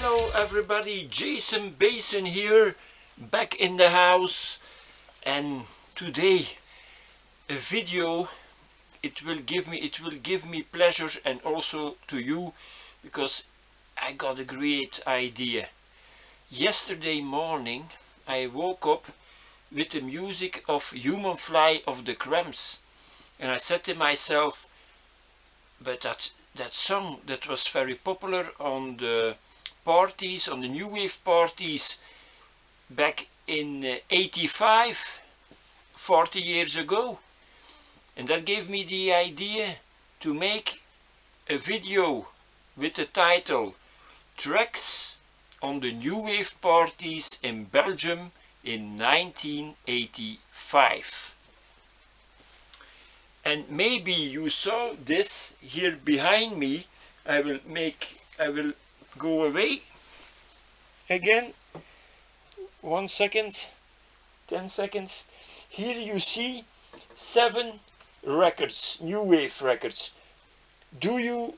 Hello everybody, Jason Basin here, back in the house, and today a video. It will give me pleasure, and also to you, because I got a great idea. Yesterday morning I woke up with the music of Human Fly of the Cramps, and I said to myself, but that song that was very popular on the parties, on the new wave parties back in 85, 40 years ago, and that gave me the idea to make a video with the title Tracks on the New Wave Parties in Belgium in 1985. And maybe you saw this here behind me. I will go away again. 1 second, 10 seconds. Here you see 7 records, new wave records. Do you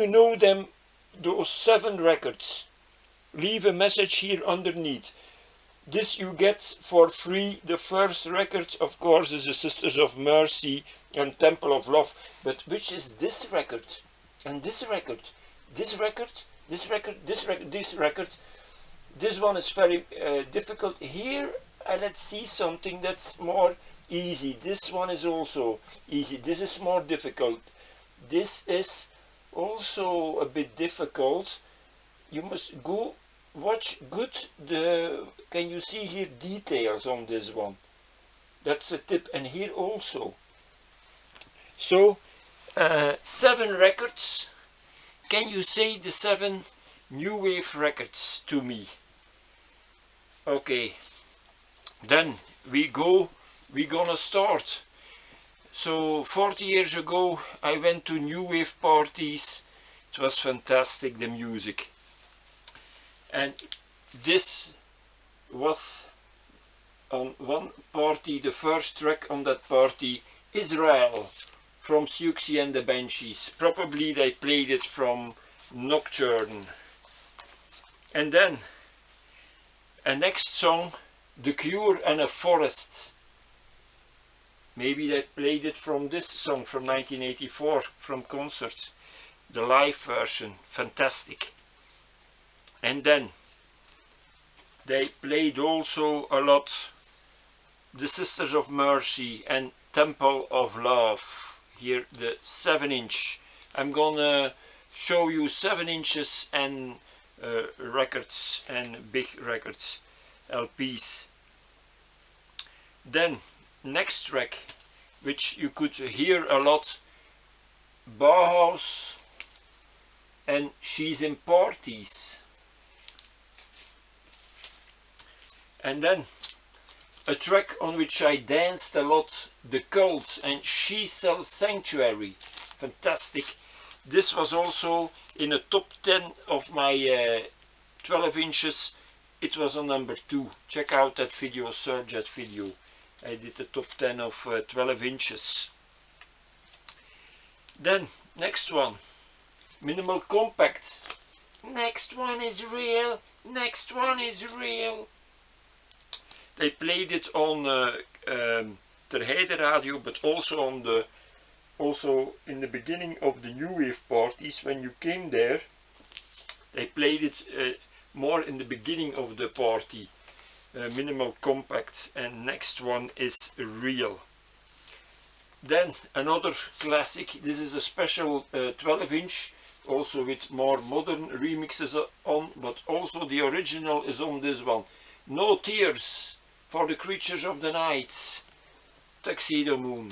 know them, those 7 records? Leave a message here underneath. This you get for free. The first record, of course, is the Sisters of Mercy and Temple of Love. But which is this record? And this record? This record? This record? This record? This record? This one is very difficult. Here, let's see something that's more easy. This one is also easy. This is more difficult. This is also a bit difficult. You must go watch good. Can you see here details on this one? That's a tip. And here also. So 7 records. Can you say the 7 new wave records to me? Okay, then we're gonna start. So 40 years ago I went to new wave parties. It was fantastic, the music. And this was on one party, the first track on that party, Israel from Siouxsie and the Banshees. Probably they played it from Nocturne. And then a next song, The Cure and a Forest. Maybe they played it from this song from 1984, from concert. The live version, fantastic. And then they played also a lot the Sisters of Mercy and Temple of Love. Here the 7-inch. I'm gonna show you 7 inches and records and big records, LPs. Then next track, which you could hear a lot, Bauhaus and She's in Parties. And then a track on which I danced a lot, The Cult and She Sells Sanctuary. Fantastic. This was also in a top 10 of my 12 inches. It was on number 2. Check out that video, search that video. I did the top 10 of 12 inches. Then, next one, Minimal Compact. Next one is real. Next one is real. They played it on Ter Heide Radio, but also in the beginning of the new wave parties. When you came there, they played it more in the beginning of the party. Minimal Compact, and next one is Real. Then another classic. This is a special 12-inch, also with more modern remixes on, but also the original is on this one. No Tears for the Creatures of the Night, Tuxedo Moon.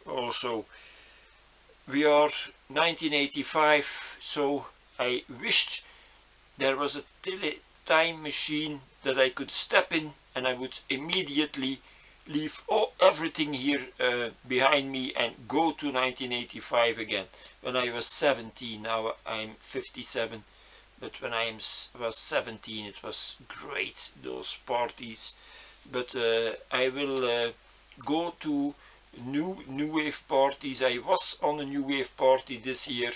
Also, we are 1985, so I wished there was a time machine that I could step in, and I would immediately leave everything here behind me and go to 1985 again. When I was 17, now I'm 57. But when I was 17, it was great, those parties. But I will go to new wave parties. I was on a new wave party this year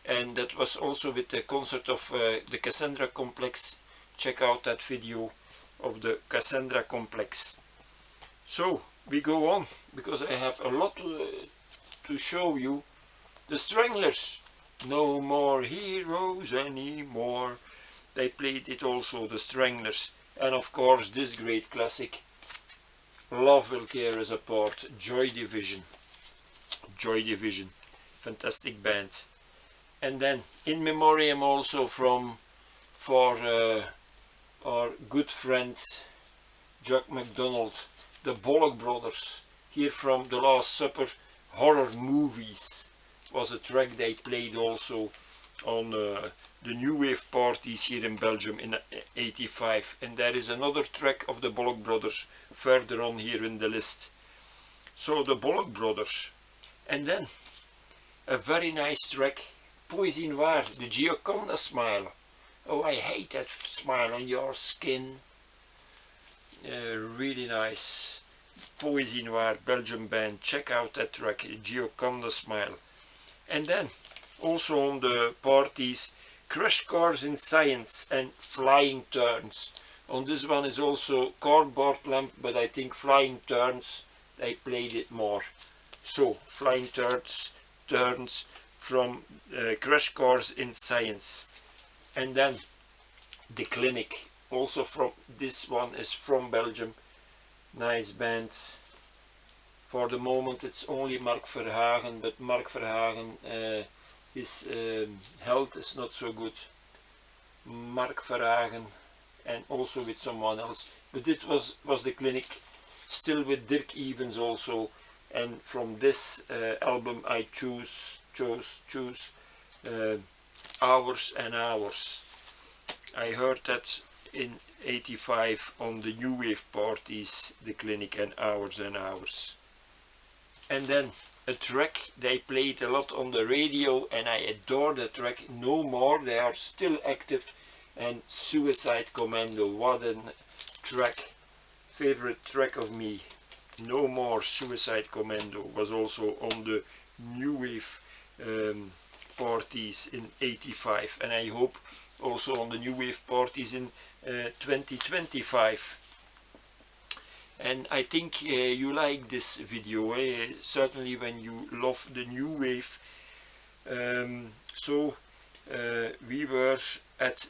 and that was also with the concert of the Cassandra Complex. Check out that video of the Cassandra Complex. So we go on, because I have a lot to show you. The Stranglers, no more heroes anymore. They played it also, the Stranglers. And of course this great classic, Love Will Tear Us Apart, Joy Division. Joy Division, fantastic band. And then in memoriam also for our good friend Jack MacDonald, the Bollock Brothers, here from The Last Supper, Horror Movies, was a track they played also on the new wave parties here in Belgium in '85. And there is another track of the Bollock Brothers further on here in the list. So the Bollock Brothers. And then a very nice track, Poésie Noire, the Gioconda Smile. Oh, I hate that smile on your skin. Really nice. Poésie Noire, Belgian band. Check out that track, Gioconda Smile. And then also on the parties, Crash Cars in Science and Flying Turns. On this one is also Cardboard Lamp, but I think Flying Turns, they played it more. So Flying Turns from Crash Cars in Science. And then The Clinic, also from, this one is from Belgium. Nice band. For the moment it's only Mark Verhagen, but Mark Verhagen, his health is not so good. Mark Verhagen, and also with someone else. But it was The Clinic, still with Dirk Evans also. And from this album I choose Hours and Hours. I heard that in '85 on the new wave parties, The Clinic and Hours and Hours. And then a track they played a lot on the radio, and I adore the track, No More, they are still active, and Suicide Commando, what a track, favorite track of me. No More, Suicide Commando was also on the new wave parties in '85, and I hope also on the new wave parties in 2025. And I think you like this video, certainly when you love the new wave. So we were at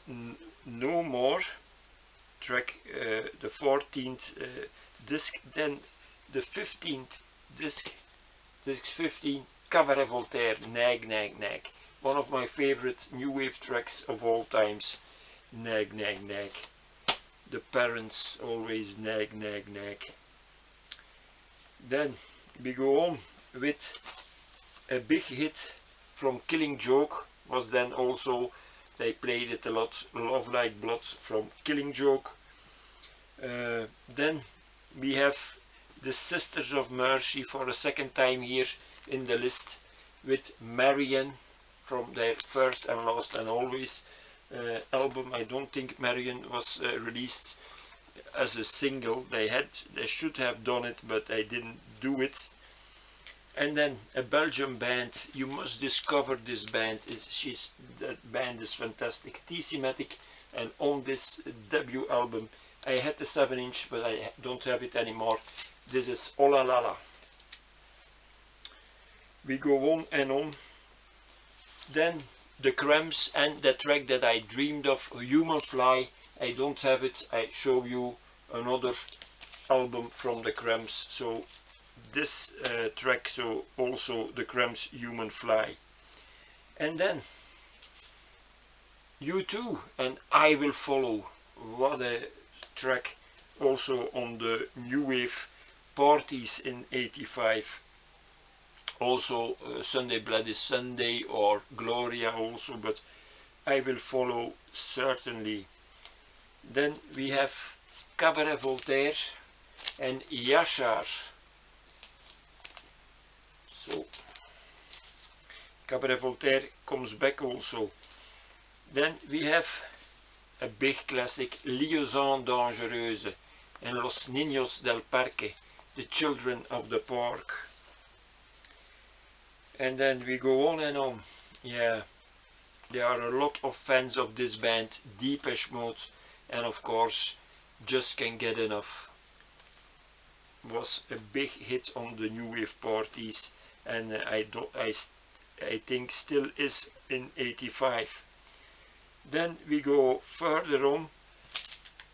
No More, track the 14th disc, then the 15th disc 15, Cabaret Voltaire, Nag Nag Nag. One of my favorite new wave tracks of all times, Nag Nag Nag. The parents always nag nag nag. Then we go on with a big hit from Killing Joke, was then also, they played it a lot, Love Like Blood from Killing Joke. Then we have the Sisters of Mercy for a second time here in the list with Marian from their First and Last and Always album. I don't think Marian was released as a single. They should have done it, but they didn't do it. And then a Belgian band, you must discover this band. That band is fantastic, T-Sematic, and on this debut album, I had the 7-inch, but I don't have it anymore. This is Oh La La La. We go on and on. Then the Cramps and the track that I dreamed of, Human Fly. I don't have it. I show you another album from the Cramps. So this track, so also the Cramps, Human Fly. And then U2 and I Will Follow. What a track, also on the new wave parties in '85. Also Sunday Bloody Sunday or Gloria also, but I Will Follow certainly. Then we have Cabaret Voltaire and Yashar. So Cabaret Voltaire comes back also. Then we have a big classic, Liaison Dangereuse and Los Niños del Parque, the Children of the Park. And then we go on and on. Yeah, there are a lot of fans of this band, Depeche Mode, and of course Just Can't Get Enough was a big hit on the new wave parties, and I think still is in 85. Then we go further on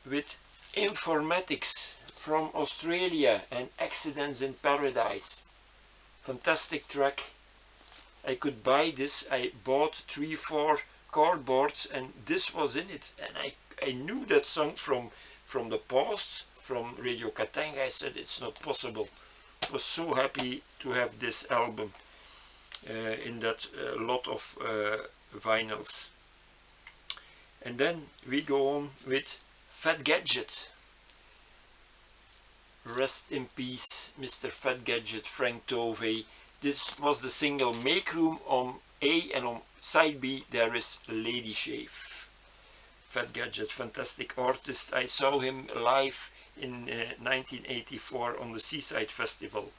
with Informatics from Australia and Accidents in Paradise. Fantastic track. I could buy this. I bought 3-4 cardboards and this was in it, and I knew that song from the past, from Radio Katanga. I said it's not possible. I was so happy to have this album in that lot of vinyls. And then we go on with Fat Gadget. Rest in peace, Mr. Fat Gadget, Frank Tovey. This was the single Make Room. On A, and on side B there is Lady Shave. Fat Gadget, fantastic artist. I saw him live in 1984 on the Seaside Festival.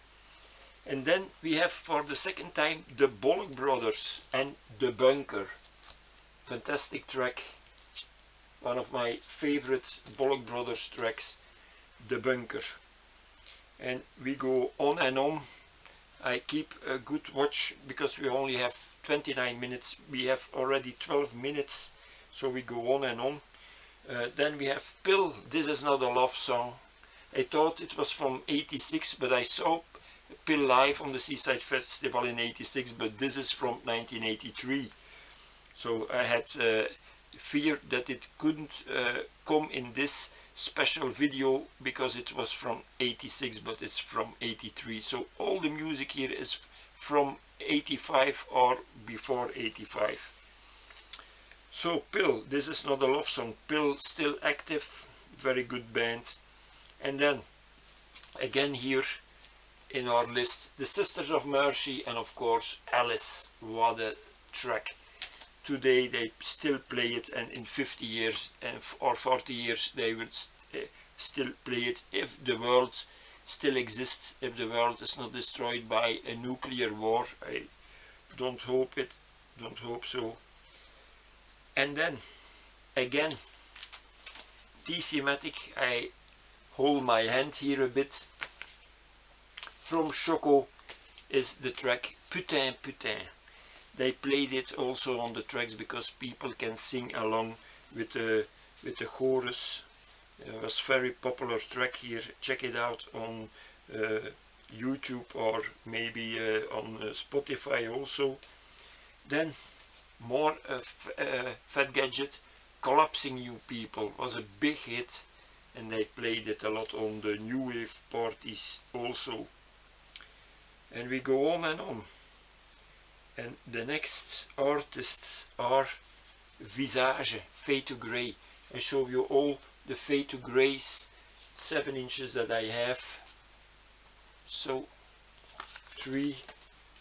And then we have for the second time the Bollock Brothers and The Bunker. Fantastic track. One of my favorite Bollock Brothers tracks, The Bunker. And we go on and on. I keep a good watch because we only have 29 minutes. We have already 12 minutes, so we go on and on. Then we have Pill, This Is Not a Love Song. I thought it was from 86, but I saw Pill live on the Seaside Festival in 86, but this is from 1983. So I had fear that it couldn't come in this special video because it was from 86, but it's from 83. So all the music here is from 85 or before 85. So Pill, This Is Not a Love Song. Pill still active, very good band. And then again here in our list, the Sisters of Mercy, and of course Alice. What a track. Today they still play it, and in 50 years or 40 years they will still play it if the world still exists, if the world is not destroyed by a nuclear war. I don't hope it, don't hope so. And then again TC-matic, I hold my hand here a bit. From Choco is the track Putain Putain. They played it also on the tracks because people can sing along with the chorus. It was very popular track here. Check it out on YouTube or maybe on Spotify also. Then more Fat Gadget, Collapsing You People was a big hit, and they played it a lot on the new wave parties also. And we go on and on. And the next artists are Visage, Fade to Grey. I show you all the Fade to Greys, 7 inches that I have. So 3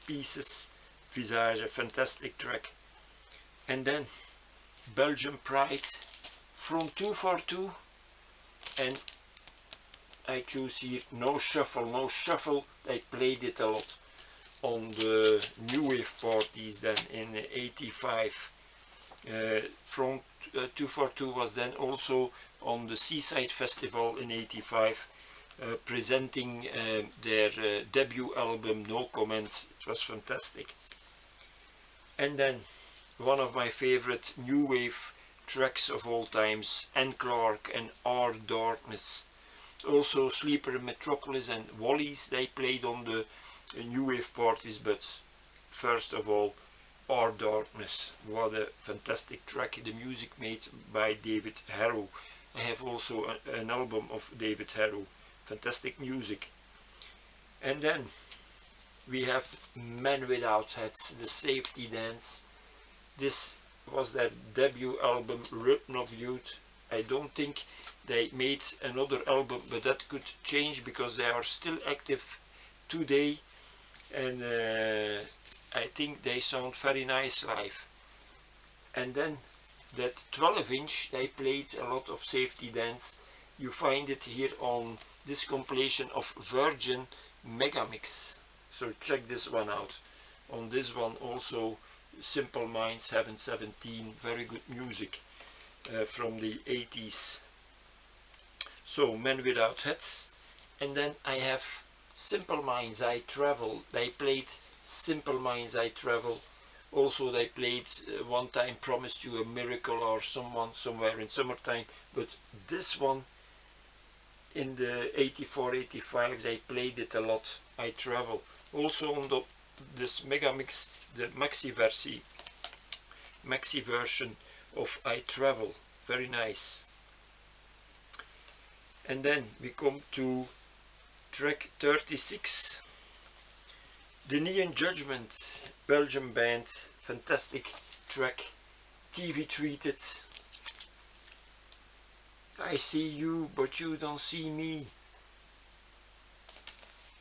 pieces, Visage, a fantastic track. And then Belgium Pride from 242, and I choose here No Shuffle. No Shuffle, they played it a lot on the new wave parties then in 85. From 242 was then also on the Seaside Festival in 85, presenting their debut album No Comment. It was fantastic. And then one of my favorite new wave tracks of all times, Anne Clark and Our Darkness. Also Sleeper Metropolis and Wallis, they played on the new wave parties, but first of all Our Darkness. What a fantastic track. The music made by David Harrow. I have also an album of David Harrow. Fantastic music. And then we have Men Without Hats, the Safety Dance. This was their debut album, Rhythm of Youth. I don't think they made another album, but that could change because they are still active today, and I think they sound very nice live. And then that 12-inch, they played a lot of Safety Dance. You find it here on this compilation of Virgin Megamix. So check this one out. On this one also Simple Minds, Heaven 17, very good music from the 80s. So Men Without Hats. And then I have Simple Minds, I Travel. They played Simple Minds, I Travel. Also they played one time Promised You a Miracle or Someone Somewhere in Summertime. But this one in the 84-85 they played it a lot, I Travel. Also on this mega mix, the maxi version of I Travel, very nice. And then we come to track 36, the Neon Judgment, Belgian band, fantastic track, TV treated. I see you, but you don't see me.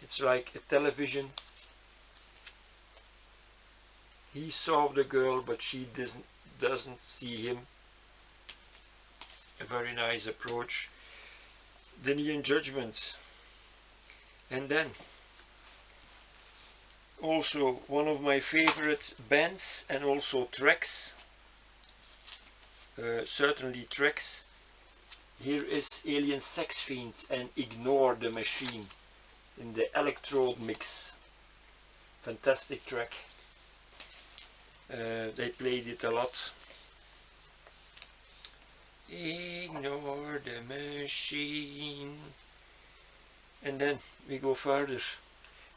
It's like a television. He saw the girl, but she doesn't see him. A very nice approach. The Neon Judgment. And then also one of my favorite bands and also tracks, certainly tracks. Here is Alien Sex Fiends and Ignore the Machine in the Electrode mix. Fantastic track. They played it a lot. Ignore the Machine. And then we go further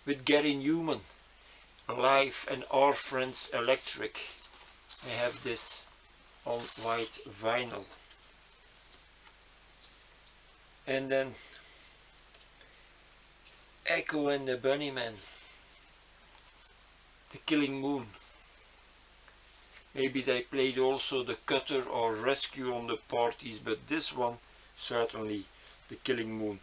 with Gary Newman, Alive and Our Friends Electric. I have this on white vinyl. And then Echo and the Bunnymen, The Killing Moon. Maybe they played also The Cutter or Rescue on the parties, but this one, certainly The Killing Moon,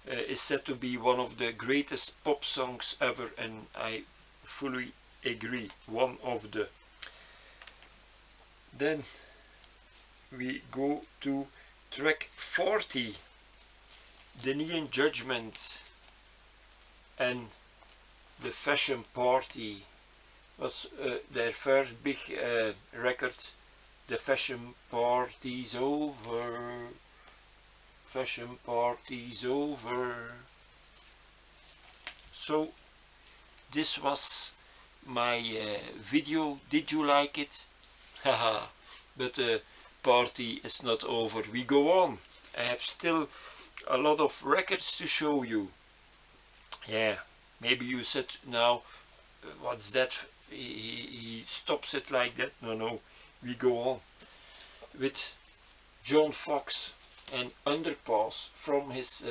is said to be one of the greatest pop songs ever, and I fully agree, one of the. Then we go to track 40, The Neon Judgment and The Fashion Party. Was their first big record. The Fashion Party's over, Fashion Party's over. So this was my video. Did you like it? Haha, but the party is not over. We go on. I have still a lot of records to show you. Yeah, maybe you said now, what's that? He stops it like that. No, we go on with John Fox and Underpass from his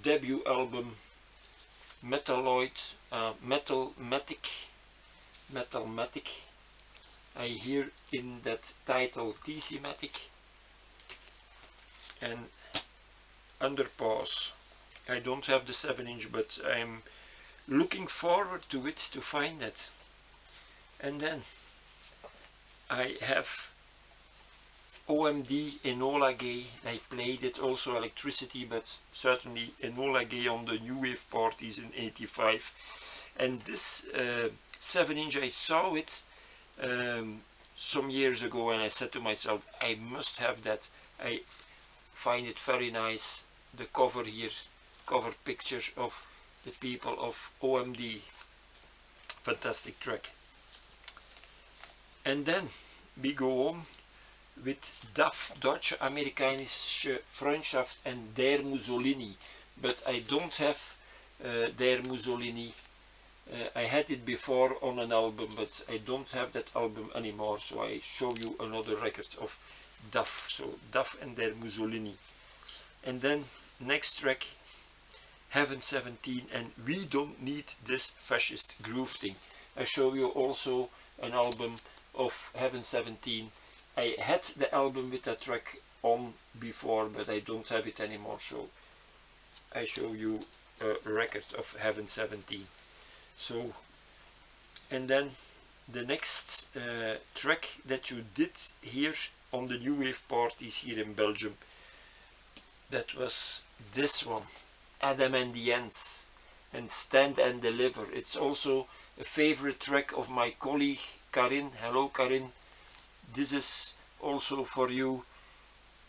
debut album Metalloid, Metalmatic. I hear in that title DC-matic and Underpass. I don't have the 7-inch, but I'm looking forward to it, to find that. And then I have OMD Enola Gay. I played it also Electricity, but certainly Enola Gay on the New Wave parties in 85. And this 7-inch, I saw it some years ago and I said to myself, I must have that. I find it very nice. The cover here, cover picture of the people of OMD. Fantastic track. And then we go on with DAF, Deutsche Amerikanische Freundschaft, and Der Mussolini. But I don't have Der Mussolini. I had it before on an album, but I don't have that album anymore, so I show you another record of DAF. So DAF and Der Mussolini. And then next track, Heaven 17, and We Don't Need This Fascist Groove Thing. I show you also an album of Heaven 17. I had the album with that track on before, but I don't have it anymore, so I show you a record of Heaven 17. So, and then the next track that you did here on the New Wave parties here in Belgium, that was this one, Adam and the Ants and Stand and Deliver. It's also a favorite track of my colleague Karin. Hello Karin, this is also for you.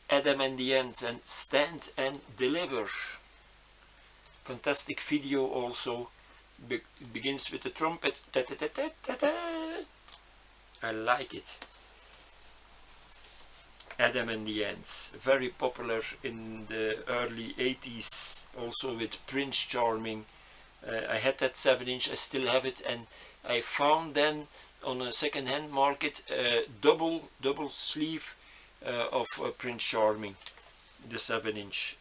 Adam and the Ants and Stand and Deliver. Fantastic video also. Begins with the trumpet. Ta -ta -ta -ta -ta -ta. I like it. Adam and the Ants, very popular in the early 80s, also with Prince Charming. I had that 7-inch, I still have it, and I found then on a second-hand market a double sleeve of Prince Charming, the 7-inch.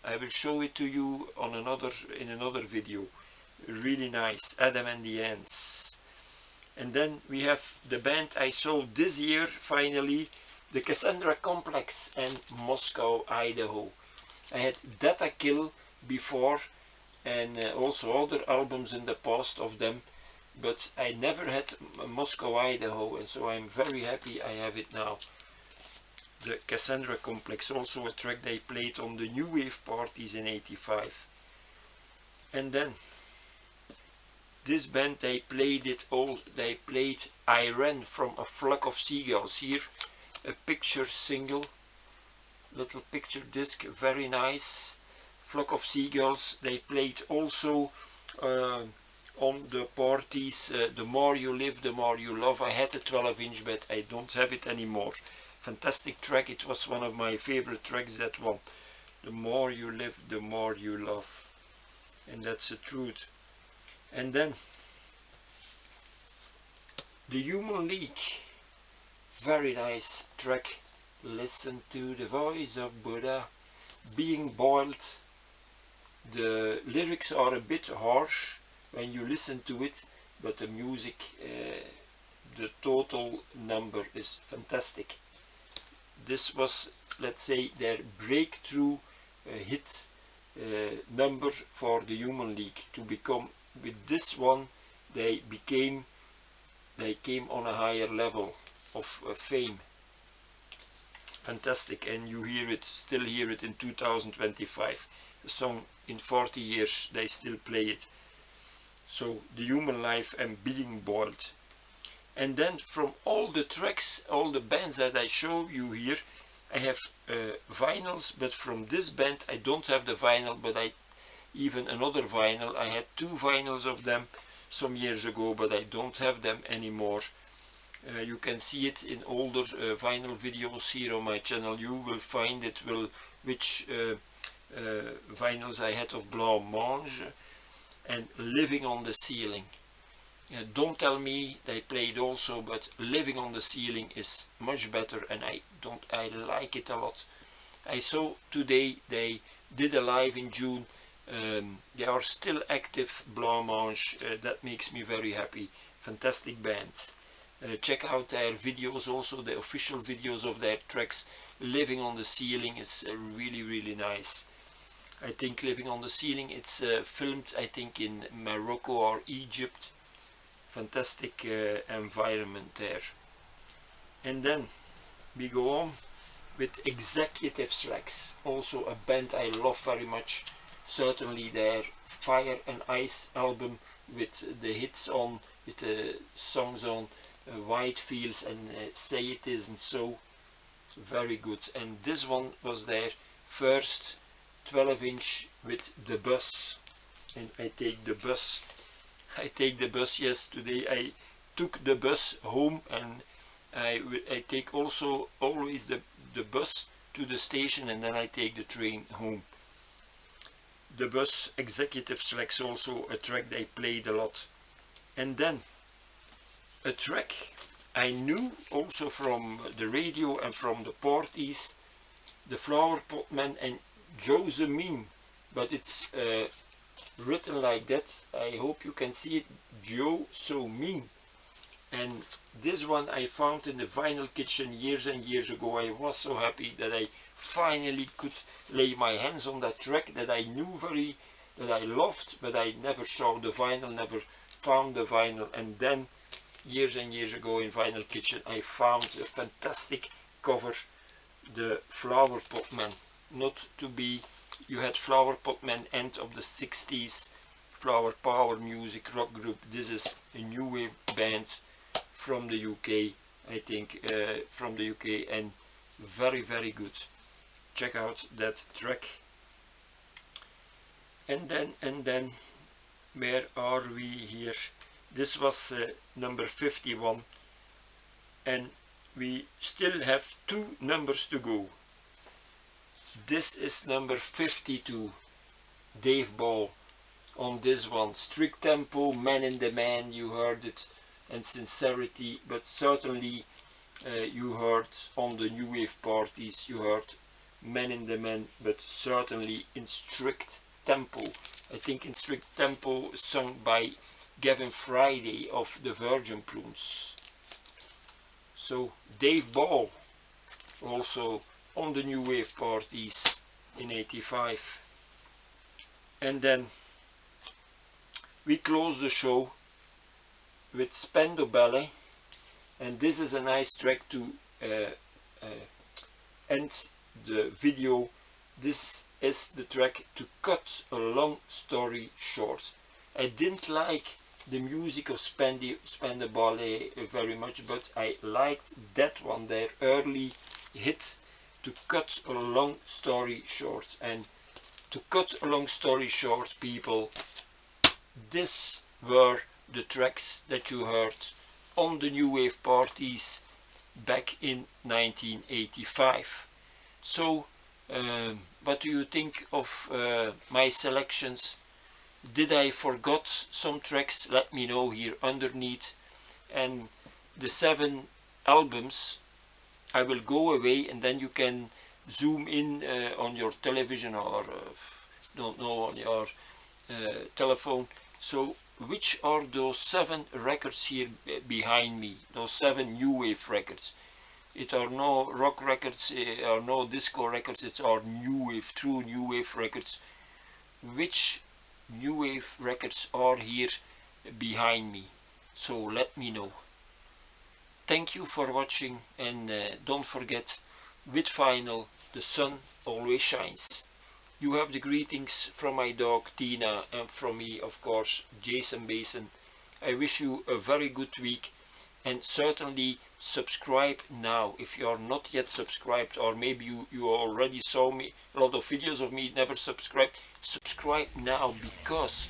I will show it to you on in another video. Really nice, Adam and the Ants. And then we have the band I saw this year finally, the Cassandra Complex and Moscow, Idaho. I had Data Kill before and also other albums in the past of them, but I never had Moscow, Idaho, and so I'm very happy I have it now. The Cassandra Complex, also a track they played on the New Wave parties in '85. And then this band, they played it all. They played I Ran from a Flock of Seagulls. Here a picture single, little picture disc, very nice. Flock of Seagulls. They played also on the parties The More You Live, The More You Love. I had a 12-inch, but I don't have it anymore. Fantastic track. It was one of my favorite tracks, that one. The more you live, the more you love. And that's the truth. And then the Human League, very nice track. Listen to the voice of Buddha, being boiled. The lyrics are a bit harsh when you listen to it, but the music, the total number is fantastic. This was, let's say, their breakthrough hit number for the Human League. To become, with this one, they came on a higher level of fame. Fantastic, and you hear it, still hear it in 2025. The song in 40 years they still play it. So the Human Life and Being Boiled. And then from all the tracks, all the bands that I show you here, I have vinyls, but from this band I don't have the vinyl, but even another vinyl. I had 2 vinyls of them some years ago, but I don't have them anymore. You can see it in older vinyl videos here on my channel. You will find it, which vinyls I had of Blanc-Mange and Living on the Ceiling. Don't Tell Me they played also, but Living on the Ceiling is much better, and I like it a lot. I saw today they did a live in June. They are still active, Blanc-Mange. That makes me very happy. Fantastic band. Check out their videos, also the official videos of their tracks. Living on the Ceiling is really nice. I think Living on the Ceiling, it's filmed, I think, in Morocco or Egypt. Fantastic environment there. And then we go on with Executive Slacks, also a band I love very much. Certainly their Fire and Ice album with the hits on, with the songs on White Fields and Say It Isn't So. Very good. And this one was their first 12-inch with The Bus. And I take the bus. Yes, today I took the bus home, and I take also always the bus to the station, and then I take the train home. The Bus, Executive Slacks, also a track they played a lot. And then a track I knew also from the radio and from the parties, the Flower Pot Man and Josephine, but it's written like that. I hope you can see it, Joe So Mean. And this one I found in the Vinyl Kitchen years and years ago. I was so happy that I finally could lay my hands on that track that I knew that I loved, but I never saw the vinyl, never found the vinyl. And then years and years ago in Vinyl Kitchen I found a fantastic cover, the Flower Pot Man. Not to be, you had Flower Pot Man end of the 60s, flower power music rock group. This is a new wave band from the UK, I think, from the UK, and very good. Check out that track. And then where are we here? This was number 51, and we still have 2 numbers to go. This is number 52, Dave Ball on this one. Strict Tempo, Man in the Man, you heard it, and Sincerity, but certainly you heard on the new wave parties, you heard Man in the Man, but certainly in Strict Tempo. I think in Strict Tempo, sung by Gavin Friday of the Virgin Prunes. So Dave Ball also on the new wave parties in 85. And then we close the show with Spendo Ballet, and this is a nice track to end the video. This is the track to cut a long story short. I didn't like the music of Spendo Ballet very much, but I liked that one, their early hit, to cut a long story short. And to cut a long story short, people, this were the tracks that you heard on the new wave parties back in 1985. So what do you think of my selections? Did I forgot some tracks? Let me know here underneath. And the 7 albums, I will go away and then you can zoom in on your television or don't know, on your telephone. So which are those 7 records here behind me? Those 7 new wave records. It are no rock records or no disco records, it are new wave, true new wave records. Which new wave records are here behind me? So let me know. Thank you for watching, and don't forget, with vinyl the sun always shines. You have the greetings from my dog Tina, and from me, of course, Jason Basin. I wish you a very good week, and certainly subscribe now if you are not yet subscribed, or maybe you already saw me a lot of videos of me never subscribed. Subscribe now, because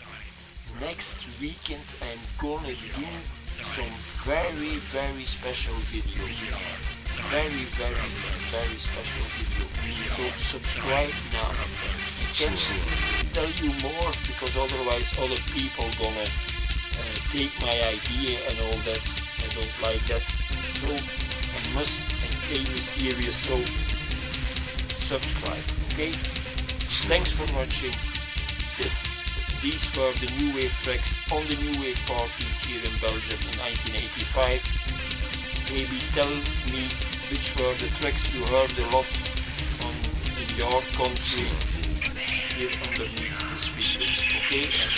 next weekend I'm gonna do some very special video. Very special video. So subscribe now. I can't tell you more because otherwise other people gonna take my idea and all that. I don't like that. So I stay mysterious. So subscribe. Okay. Thanks for watching. These were the new wave tracks on the new wave parties here in Belgium in 1985. Maybe tell me which were the tracks you heard a lot in your country here underneath this video. Okay, and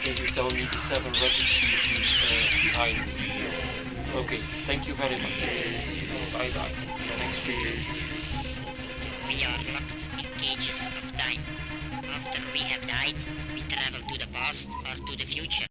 can you tell me the 7 records here behind me? Okay, thank you very much. Bye bye. In the next video. We are locked in cages of time. After we have died, we travel to the past or to the future.